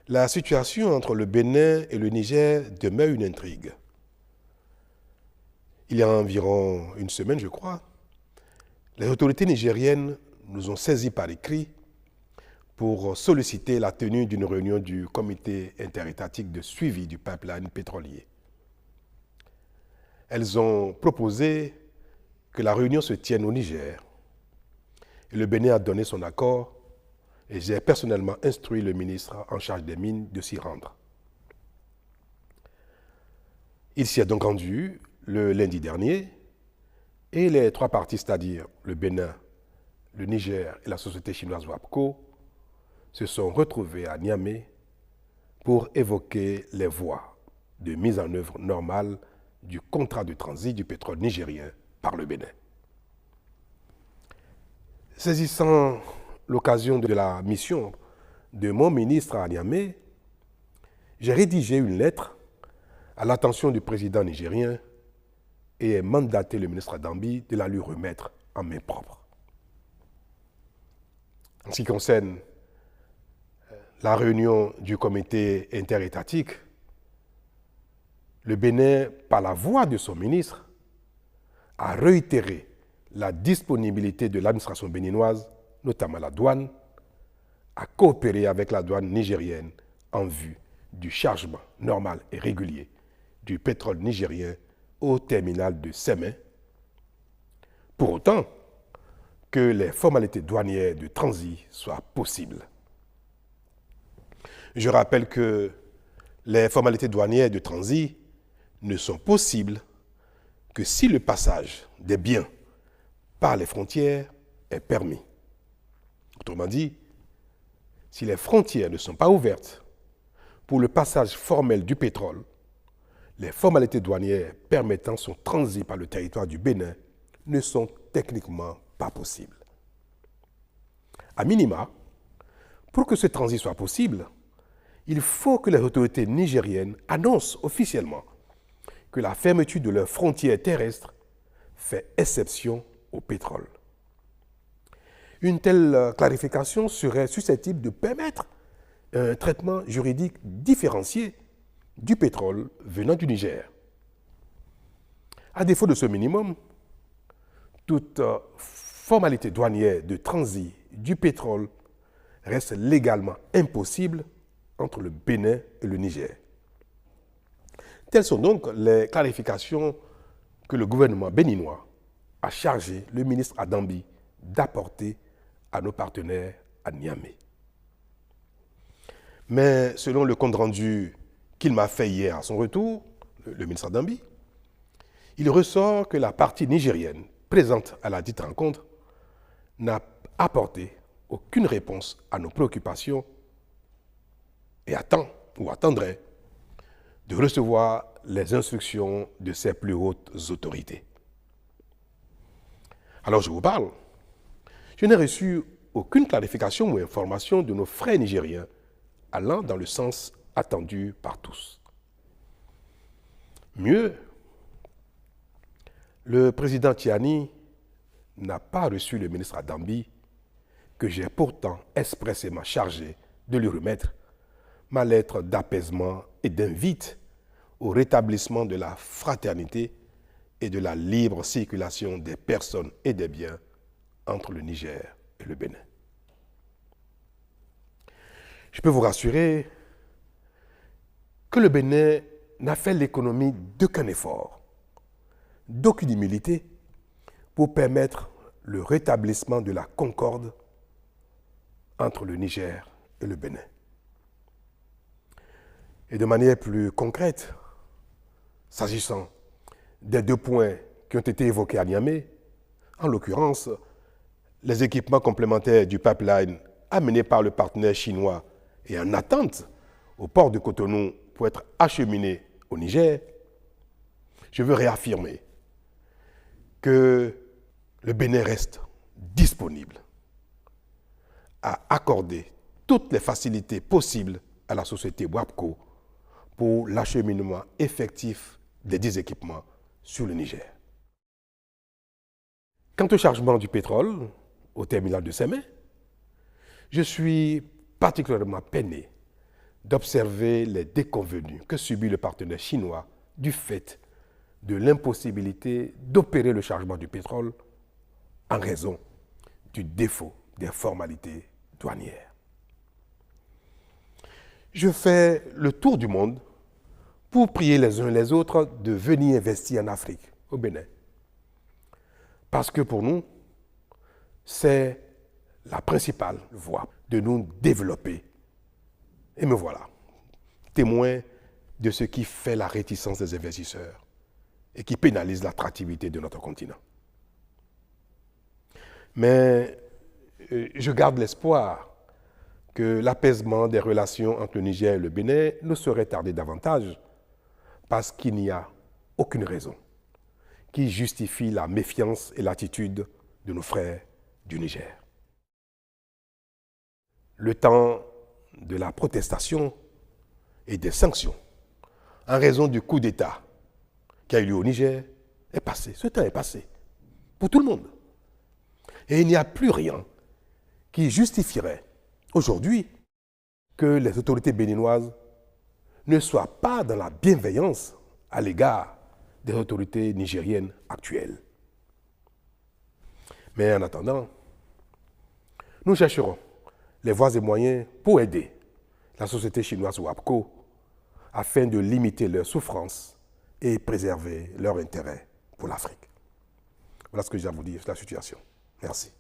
La situation entre le Bénin et le Niger demeure une intrigue. Il y a environ une semaine, je crois, les autorités nigériennes nous ont saisis par écrit pour solliciter la tenue d'une réunion du comité interétatique de suivi du pipeline pétrolier. Elles ont proposé que la réunion se tienne au Niger. Et le Bénin a donné son accord et j'ai personnellement instruit le ministre en charge des mines de s'y rendre. Il s'y est donc rendu le lundi dernier et les trois parties, c'est-à-dire le Bénin, le Niger et la société chinoise WAPCO, se sont retrouvés à Niamey pour évoquer les voies de mise en œuvre normale du contrat de transit du pétrole nigérien par le Bénin. Saisissant l'occasion de la mission de mon ministre à Niamey, j'ai rédigé une lettre à l'attention du président nigérien et ai mandaté le ministre Adambi de la lui remettre en main propre. En ce qui concerne la réunion du comité interétatique, le Bénin, par la voix de son ministre, a réitéré la disponibilité de l'administration béninoise, notamment la douane, à coopérer avec la douane nigérienne en vue du chargement normal et régulier du pétrole nigérien au terminal de Sémé, pour autant que les formalités douanières de transit soient possibles. Je rappelle que les formalités douanières de transit ne sont possibles que si le passage des biens par les frontières est permis. Autrement dit, si les frontières ne sont pas ouvertes pour le passage formel du pétrole, les formalités douanières permettant son transit par le territoire du Bénin ne sont techniquement pas possibles. À minima, pour que ce transit soit possible, il faut que les autorités nigériennes annoncent officiellement que la fermeture de leurs frontières terrestres fait exception au pétrole. Une telle clarification serait susceptible de permettre un traitement juridique différencié du pétrole venant du Niger. À défaut de ce minimum, toute formalité douanière de transit du pétrole reste légalement impossible entre le Bénin et le Niger. Telles sont donc les clarifications que le gouvernement béninois a chargé le ministre Adambi d'apporter à nos partenaires à Niamey. Mais selon le compte-rendu qu'il m'a fait hier à son retour, le ministre Adambi, il ressort que la partie nigérienne présente à la dite rencontre n'a apporté aucune réponse à nos préoccupations et attend ou attendrait de recevoir les instructions de ses plus hautes autorités. Alors je vous parle. Je n'ai reçu aucune clarification ou information de nos frères nigériens allant dans le sens attendu par tous. Mieux, le président Tiani n'a pas reçu le ministre Adambi, que j'ai pourtant expressément chargé de lui remettre ma lettre d'apaisement et d'invite au rétablissement de la fraternité et de la libre circulation des personnes et des biens entre le Niger et le Bénin. Je peux vous rassurer que le Bénin n'a fait l'économie d'aucun effort, d'aucune humilité pour permettre le rétablissement de la concorde entre le Niger et le Bénin. Et de manière plus concrète, s'agissant des deux points qui ont été évoqués à Niamey, en l'occurrence, les équipements complémentaires du pipeline amenés par le partenaire chinois et en attente au port de Cotonou pour être acheminés au Niger, je veux réaffirmer que le Bénin reste disponible à accorder toutes les facilités possibles à la société WAPCO pour l'acheminement effectif des 10 équipements sur le Niger. Quant au chargement du pétrole au terminal de Sémé, je suis particulièrement peiné d'observer les déconvenues que subit le partenaire chinois du fait de l'impossibilité d'opérer le chargement du pétrole en raison du défaut des formalités douanières. Je fais le tour du monde pour prier les uns les autres de venir investir en Afrique, au Bénin. Parce que pour nous, c'est la principale voie de nous développer. Et me voilà, témoin de ce qui fait la réticence des investisseurs et qui pénalise l'attractivité de notre continent. Mais je garde l'espoir que l'apaisement des relations entre le Niger et le Bénin ne saurait tarder davantage parce qu'il n'y a aucune raison qui justifie la méfiance et l'attitude de nos frères du Niger. Le temps de la protestation et des sanctions en raison du coup d'État qui a eu lieu au Niger est passé. Ce temps est passé pour tout le monde. Et il n'y a plus rien qui justifierait aujourd'hui que les autorités béninoises ne soient pas dans la bienveillance à l'égard des autorités nigériennes actuelles. Mais en attendant, nous chercherons les voies et moyens pour aider la société chinoise WAPCO afin de limiter leurs souffrances et préserver leur intérêt pour l'Afrique. Voilà ce que j'ai à vous dire sur la situation. Merci.